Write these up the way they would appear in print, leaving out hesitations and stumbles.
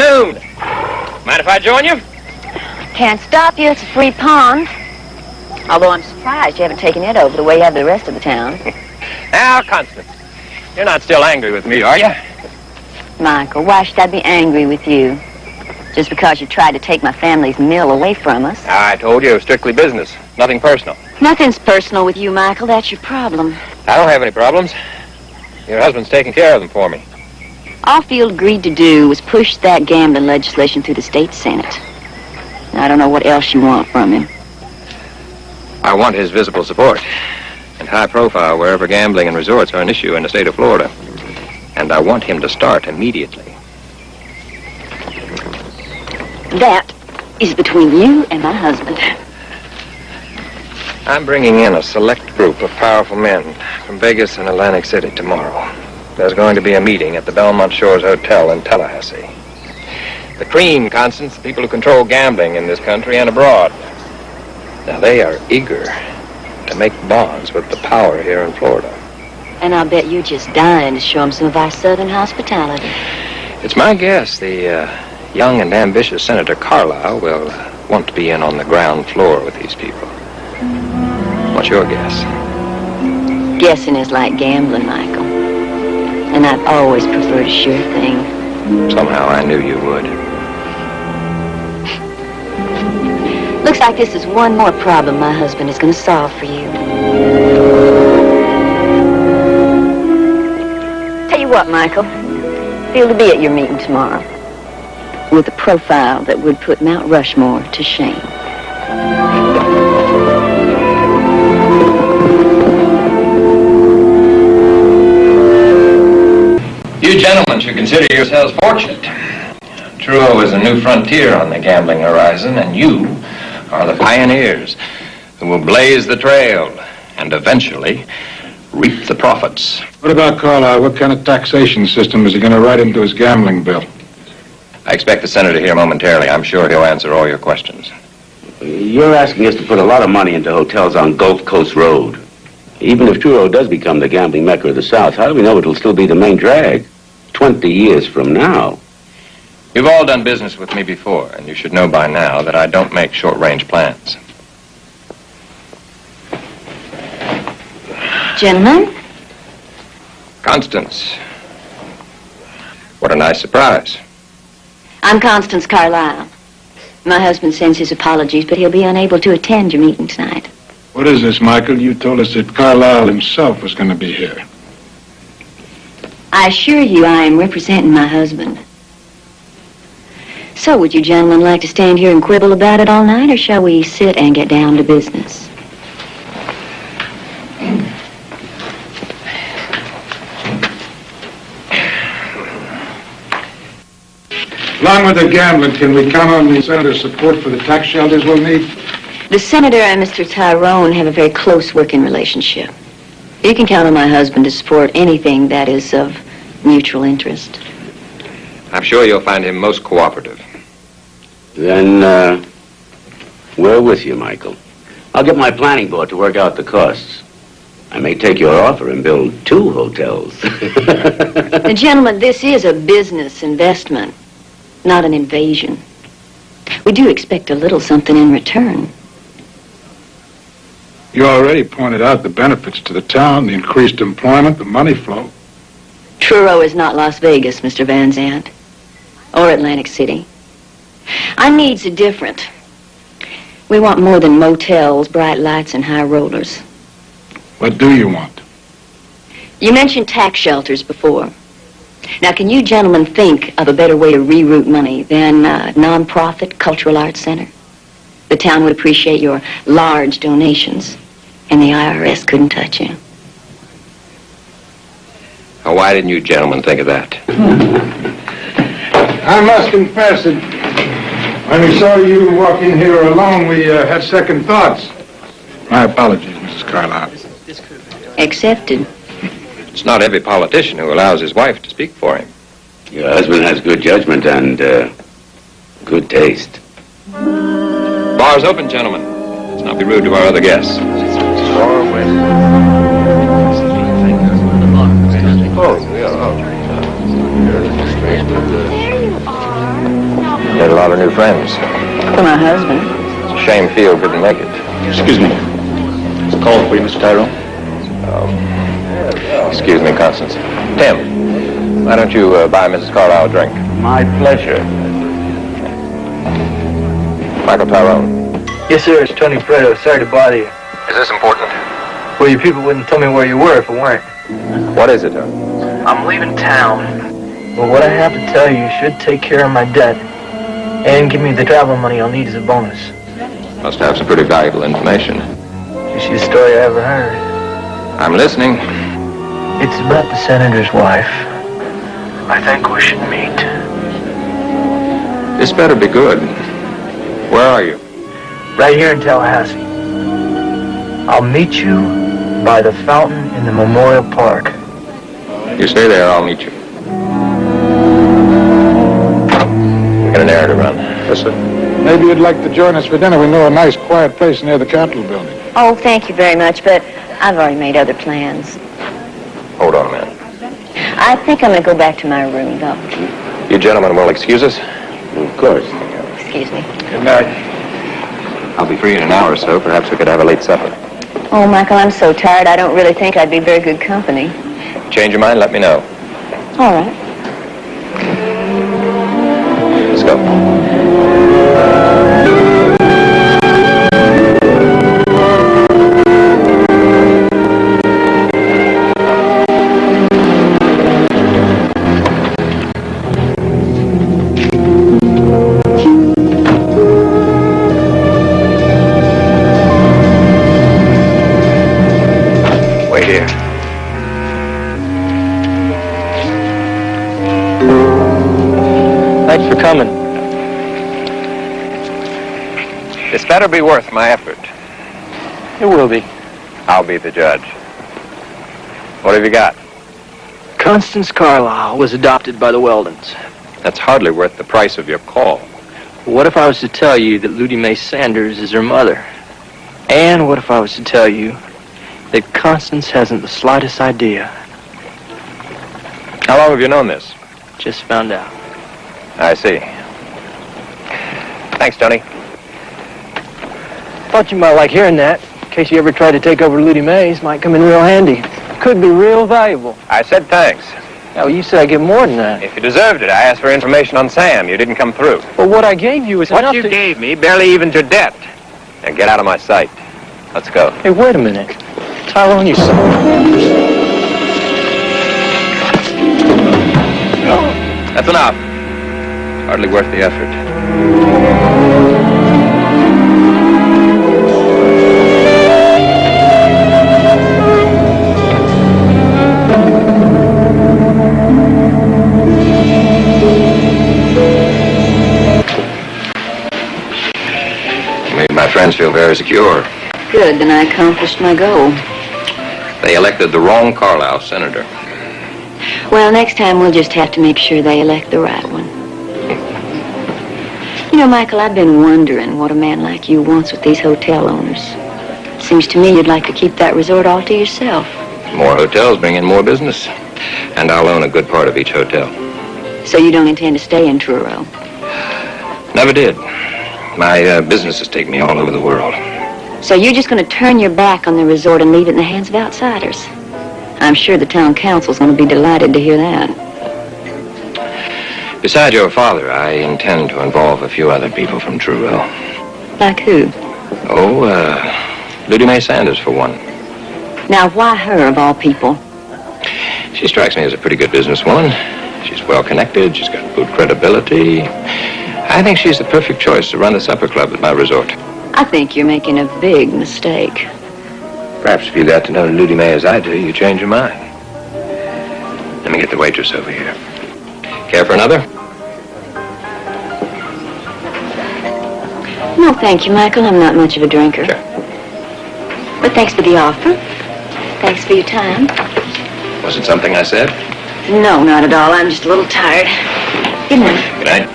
afternoon. Mind if I join you? Can't stop you. It's a free pond. Although I'm surprised you haven't taken it over the way you have the rest of the town. Now, Constance, you're not still angry with me, are you? Michael, why should I be angry with you? Just because you tried to take my family's mill away from us. I told you it was strictly business, nothing personal. Nothing's personal with you, Michael. That's your problem. I don't have any problems. Your husband's taking care of them for me. All Field agreed to do was push that gambling legislation through the state Senate. I don't know what else you want from him. I want his visible support and high profile wherever gambling and resorts are an issue in the state of Florida. And I want him to start immediately. That is between you and my husband. I'm bringing in a select group of powerful men from Vegas and Atlantic City tomorrow. There's going to be a meeting at the Belmont Shores Hotel in Tallahassee. The cream, Constance, the people who control gambling in this country and abroad. Now, they are eager to make bonds with the power here in Florida. And I'll bet you're just dying to show them some of our southern hospitality. It's my guess the young and ambitious Senator Carlisle will want to be in on the ground floor with these people. What's your guess? Guessing is like gambling, Michael. And I've always preferred a sure thing. Somehow I knew you would. Looks like this is one more problem my husband is going to solve for you. Tell you what, Michael. Feel to be at your meeting tomorrow. With a profile that would put Mount Rushmore to shame. You gentlemen should consider yourselves fortunate. Truro is a new frontier on the gambling horizon, and you are the pioneers who will blaze the trail and eventually reap the profits. What about Carlisle? What kind of taxation system is he going to write into his gambling bill? I expect the senator here momentarily. I'm sure he'll answer all your questions. You're asking us to put a lot of money into hotels on Gulf Coast Road. Even if Truro does become the gambling mecca of the South, how do we know it'll still be the main drag 20 years from now? You've all done business with me before, and you should know by now that I don't make short-range plans. Gentlemen? Constance. What a nice surprise. I'm Constance Carlisle. My husband sends his apologies, but he'll be unable to attend your meeting tonight. What is this, Michael? You told us that Carlisle himself was going to be here. I assure you I am representing my husband. So would you gentlemen like to stand here and quibble about it all night, or shall we sit and get down to business? Along with the gambling, can we count on the senator's support for the tax shelters we'll need? The senator and Mr. Tyrone have a very close working relationship. You can count on my husband to support anything that is of mutual interest. I'm sure you'll find him most cooperative. Then, we're with you, Michael. I'll get my planning board to work out the costs. I may take your offer and build 2 hotels. Now, gentlemen, this is a business investment, not an invasion. We do expect a little something in return. You already pointed out the benefits to the town, the increased employment, the money flow. Truro is not Las Vegas, Mr. Van Zandt, or Atlantic City. Our needs are different. We want more than motels, bright lights, and high rollers. What do you want? You mentioned tax shelters before. Now, can you gentlemen think of a better way to reroute money than a non-profit cultural arts center? The town would appreciate your large donations, and the IRS couldn't touch you. Now, why didn't you gentlemen think of that? I must confess that when we saw you walk in here alone, we had second thoughts. My apologies, Mrs. Carlisle. Accepted. It's not every politician who allows his wife to speak for him. Your husband has good judgment and, good taste. Bar's open, gentlemen. Let's not be rude to our other guests. There you are. lot of new friends. For my husband. It's a shame Field couldn't make it. Excuse me. It's a call for you, Mr. Tyrone. Excuse me, Constance. Tim, why don't you buy Mrs. Carlyle a drink? My pleasure. Michael Tyrone. Yes, sir. It's Tony Fredo. Sorry to bother you. Is this important? Well, you people wouldn't tell me where you were if it weren't. What is it, I'm leaving town. Well, what I have to tell you should take care of my debt and give me the travel money I'll need as a bonus. Must have some pretty valuable information. It's the story I ever heard. I'm listening. It's about the senator's wife. I think we should meet. This better be good. Where are you? Right here in Tallahassee. I'll meet you by the fountain in the Memorial Park. You stay there, I'll meet you. We got an errand to run. Yes, sir. Maybe you'd like to join us for dinner. We know a nice, quiet place near the Capitol building. Oh, thank you very much, but I've already made other plans. Hold on a minute. I think I'm going to go back to my room, though. You gentlemen will excuse us? Of course. Excuse me. Good night. I'll be free in an hour or so. Perhaps we could have a late supper. Oh, Michael, I'm so tired. I don't really think I'd be very good company. Change your mind, let me know. All right. Let's go. Wait here. Thanks for coming. This better be worth my effort. It will be. I'll be the judge. What have you got? Constance Carlyle was adopted by the Weldons. That's hardly worth the price of your call. What if I was to tell you that Ludie Mae Sanders is her mother? And what if I was to tell you that Constance hasn't the slightest idea? How long have you known this? Just found out. I see. Thanks, Tony. Thought you might like hearing that. In case you ever try to take over Ludie Mae's, might come in real handy. Could be real valuable. I said thanks. Oh, you said I get more than that. If you deserved it, I asked for information on Sam. You didn't come through. Well, what I gave you was What enough you to... gave me barely evens your debt. Now get out of my sight. Let's go. Hey, wait a minute. Tyrone, you son. That's enough. Hardly worth the effort. Made my friends feel very secure. Good, then I accomplished my goal. They elected the wrong Carlisle senator. Well, next time we'll just have to make sure they elect the right one. You know, Michael, I've been wondering what a man like you wants with these hotel owners. Seems to me you'd like to keep that resort all to yourself. More hotels bring in more business. And I'll own a good part of each hotel. So you don't intend to stay in Truro? Never did. My businesses take me all over the world. So you're just going to turn your back on the resort and leave it in the hands of outsiders? I'm sure the town council's going to be delighted to hear that. Besides your father, I intend to involve a few other people from Truro. Like who? Oh, Ludie Mae Sanders, for one. Now, why her, of all people? She strikes me as a pretty good businesswoman. She's well-connected. She's got good credibility. I think she's the perfect choice to run the supper club at my resort. I think you're making a big mistake. Perhaps if you got to know Ludie Mae as I do, you change your mind. Let me get the waitress over here. Care for another? No, thank you, Michael. I'm not much of a drinker. Sure. But thanks for the offer. Thanks for your time. Was it something I said? No, not at all. I'm just a little tired. Good night. Good night.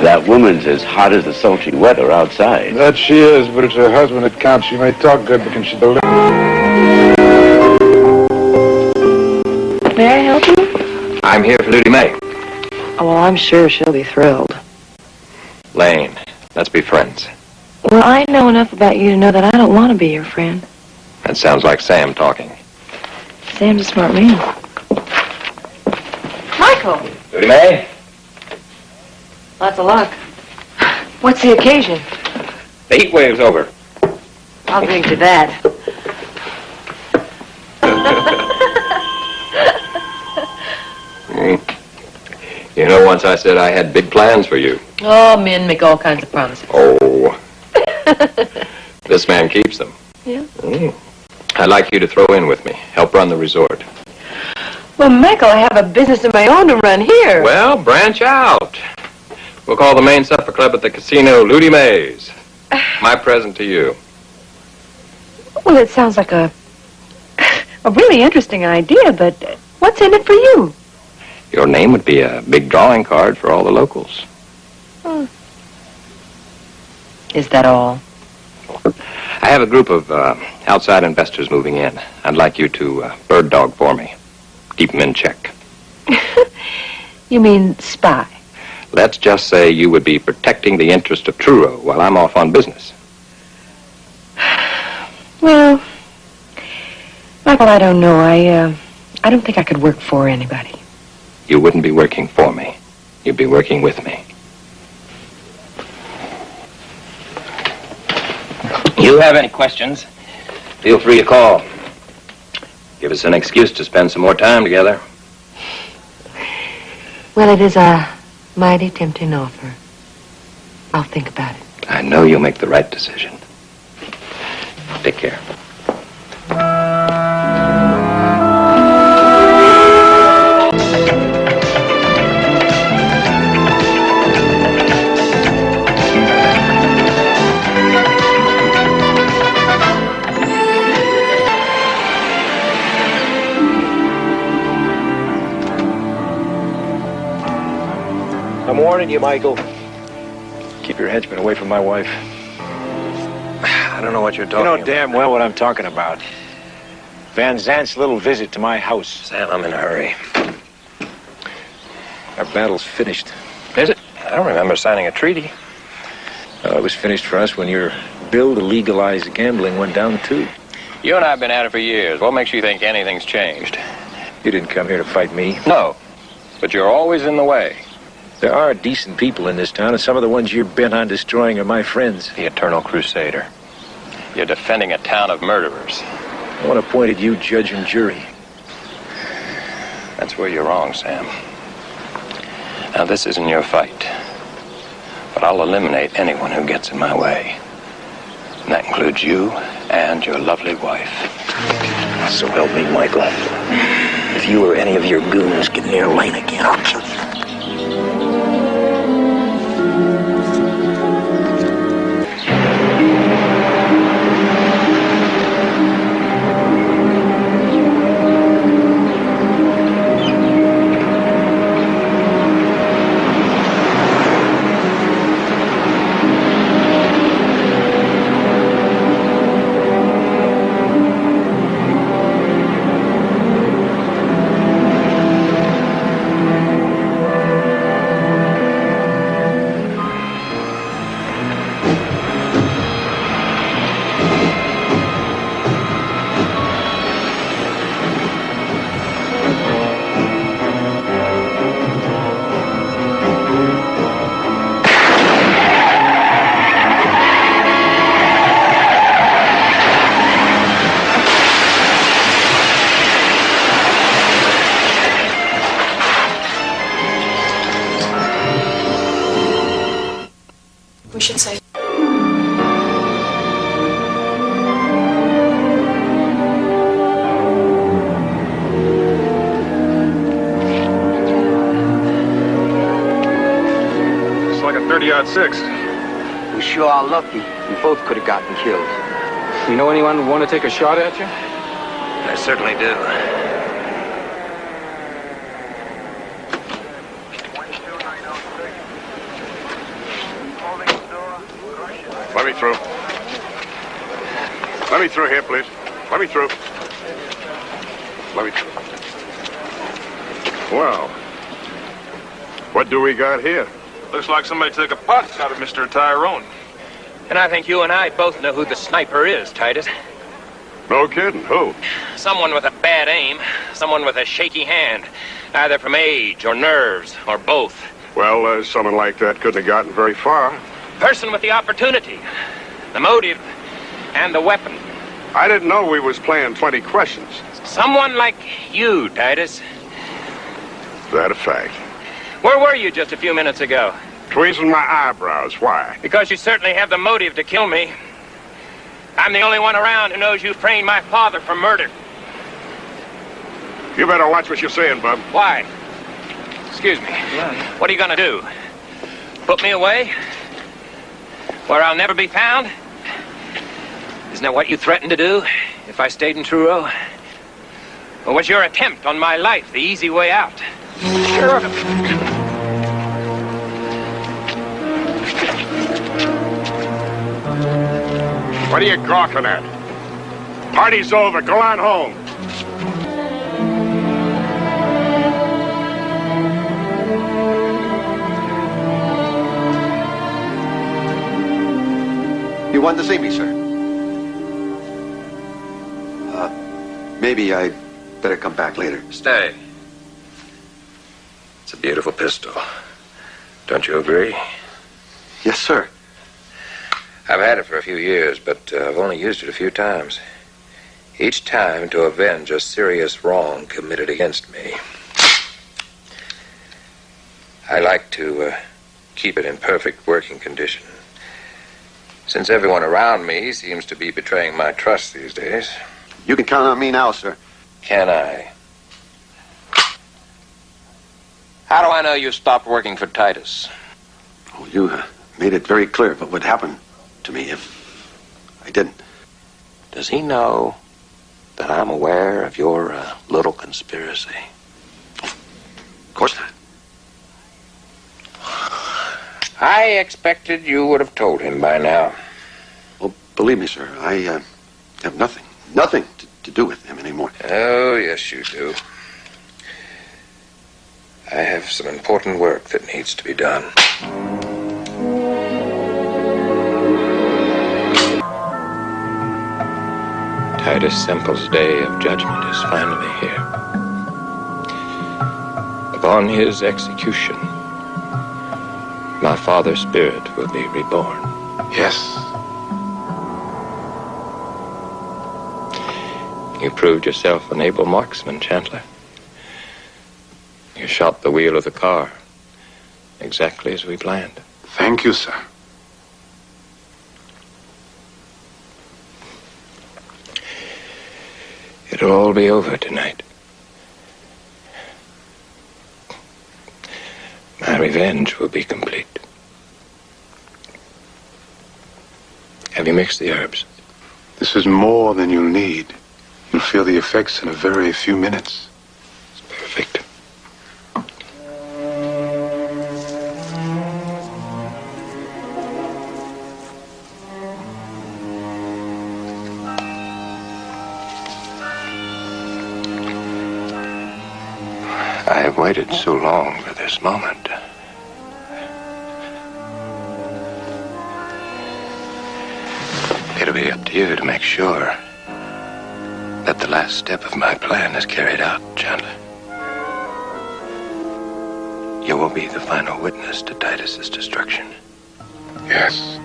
That woman's as hot as the sultry weather outside. That she is, but it's her husband that counts. She may talk good, but can she deliver? May I help you? I'm here for Ludie Mae. Oh, well, I'm sure she'll be thrilled. Lane, let's be friends. Well, I know enough about you to know that I don't want to be your friend. That sounds like Sam talking. Sam's a smart man. Michael! Ludi May? Lots of luck. What's the occasion? The Heatwave's over. I'll drink to that. You know, once I said I had big plans for you. Oh, men make all kinds of promises. Oh. This man keeps them. Yeah? I'd like you to throw in with me. Help run the resort. Well, Michael, I have a business of my own to run here. Well, branch out. We'll call the main supper club at the casino Ludi May's. My present to you. Well, it sounds like a really interesting idea, but what's in it for you? Your name would be a big drawing card for all the locals. Is that all? I have a group of outside investors moving in. I'd like you to bird dog for me. Keep them in check. You mean spy? Let's just say you would be protecting the interest of Truro while I'm off on business. Well, Michael, I don't know. I don't think I could work for anybody. You wouldn't be working for me. You'd be working with me. You have any questions, feel free to call. Give us an excuse to spend some more time together. Well, it is a mighty tempting offer. I'll think about it. I know you'll make the right decision. Take care. I'm warning you, Michael. Keep your henchmen away from my wife. I don't know what you're talking You know about. damn well what I'm talking about. Van Zant's little visit to my house. Sam, I'm in a hurry. Our battle's finished. Is it? I don't remember signing a treaty. It was finished for us when your bill to legalize gambling went down, too. You and I have been at it for years. What makes you think anything's changed? You didn't come here to fight me. No, but you're always in the way. There are decent people in this town, and some of the ones you're bent on destroying are my friends. The Eternal Crusader. You're defending a town of murderers. I want to point at you, judge and jury. That's where you're wrong, Sam. Now, this isn't your fight. But I'll eliminate anyone who gets in my way. And that includes you and your lovely wife. So help me, Michael. If you or any of your goons get near Lane again, I'll kill you. We should say. It's like a 30-06. We sure are lucky. We both could have gotten killed. You know anyone who want to take a shot at you? I certainly do. Let me through. Let me through here, please. Let me through. Let me through. Well, What do we got here? Looks like somebody took a pot shot at Mr. Tyrone. And I think you and I both know who the sniper is, Titus. No kidding. Who? Someone with a bad aim, someone with a shaky hand, either from age or nerves or both. Well, someone like that couldn't have gotten very far. Person with the opportunity, the motive, and the weapon. I didn't know we was playing 20 questions. Someone like you, Titus. Is that a fact? Where were you just a few minutes ago? Tweezing my eyebrows. Why? Because you certainly have the motive to kill me. I'm the only one around who knows you framed my father for murder. You better watch what you're saying, bub. Why? Excuse me. What are you gonna do? Put me away? Where I'll never be found? Isn't that what you threatened to do if I stayed in Truro? Or was your attempt on my life the easy way out? Sure. What are you gawking at? Party's over. Go on home. You wanted to see me, sir? Maybe I'd better come back later. Stay. It's a beautiful pistol. Don't you agree? Yes, sir. I've had it for a few years, but I've only used it a few times. Each time to avenge a serious wrong committed against me. I like to keep it in perfect working condition. Since everyone around me seems to be betraying my trust these days. You can count on me now, sir. Can I? How do I know you stopped working for Titus? Oh, you made it very clear what would happen to me if I didn't. Does he know that I'm aware of your little conspiracy? Of course not. I expected you would have told him by now. Well, believe me, sir, I have nothing to do with him anymore. Oh, yes, you do. I have some important work that needs to be done. Titus Semple's day of judgment is finally here. Upon his execution, my father's spirit will be reborn. Yes. You proved yourself an able marksman, Chandler. You shot the wheel of the car, exactly as we planned. Thank you, sir. It'll all be over tonight. My revenge will be complete. Have you mixed the herbs? This is more than you'll need. You'll feel the effects in a very few minutes. It's perfect. I have waited so long for this moment. It'll be up to you to make sure that the last step of my plan is carried out, Chandler. You will be the final witness to Titus's destruction. Yes.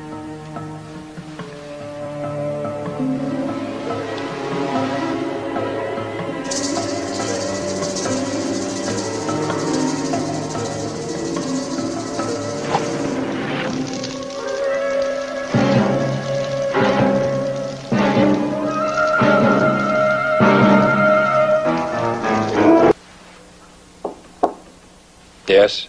Yes?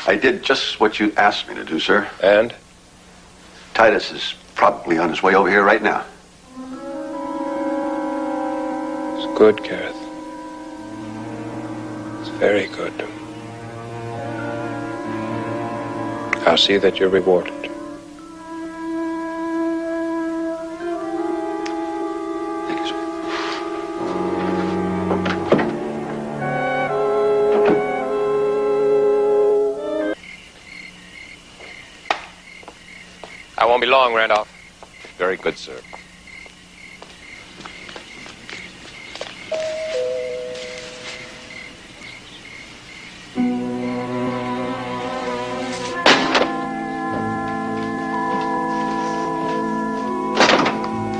I did just what you asked me to do, sir. And? Titus is probably on his way over here right now. It's good, Gareth. It's very good. I'll see that you're rewarded. Thank you, sir. Won't be long, Randolph. Very good, sir.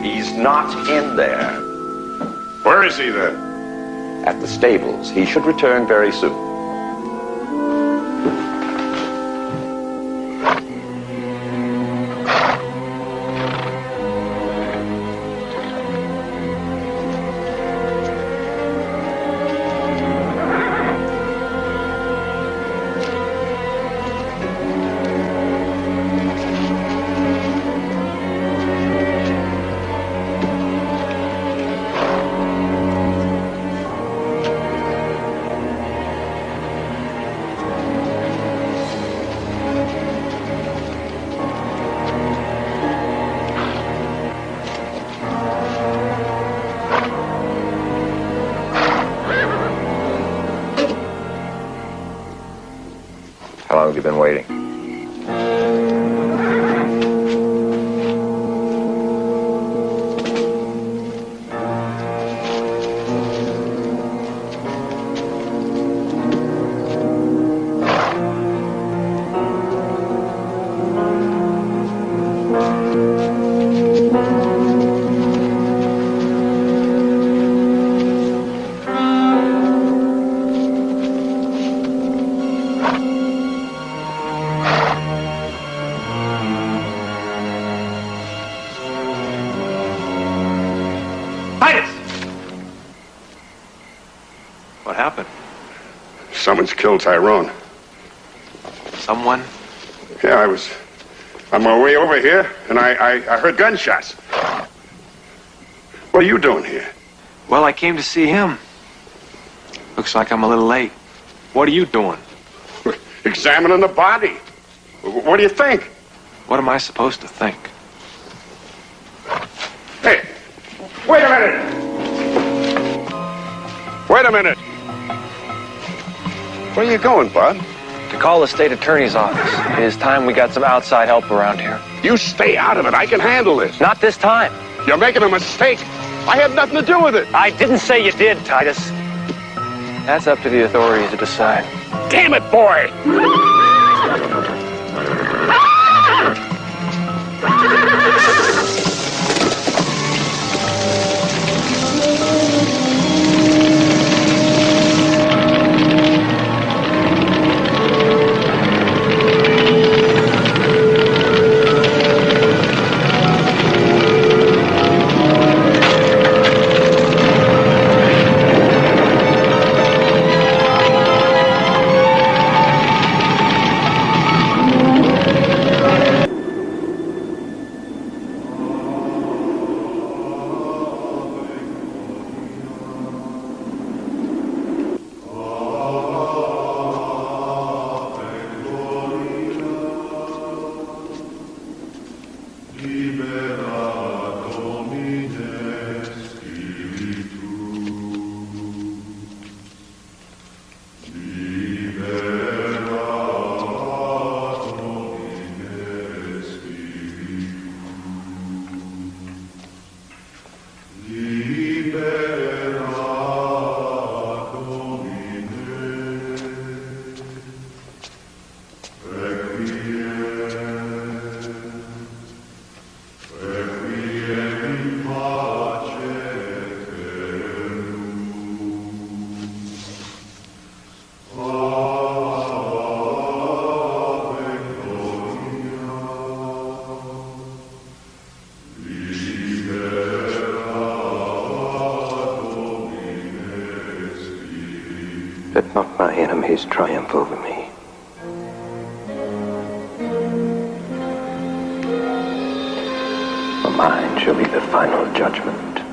He's not in there. Where is he then? At the stables. He should return very soon. How long have you been waiting? What happened? Someone's killed Tyrone. Someone? Yeah, I was on my way over here, and I heard gunshots. What are you doing here? Well, I came to see him. Looks like I'm a little late. What are you doing? Examining the body. What do you think? What am I supposed to think? Hey, wait a minute! Wait a minute! Where are you going, Bud? To call the state attorney's office. It is time we got some outside help around here. You stay out of it. I can handle this. Not this time. You're making a mistake. I had nothing to do with it. I didn't say you did, Titus. That's up to the authorities to decide. Damn it, boy! Let not my enemies triumph over me. For mine shall be the final judgment.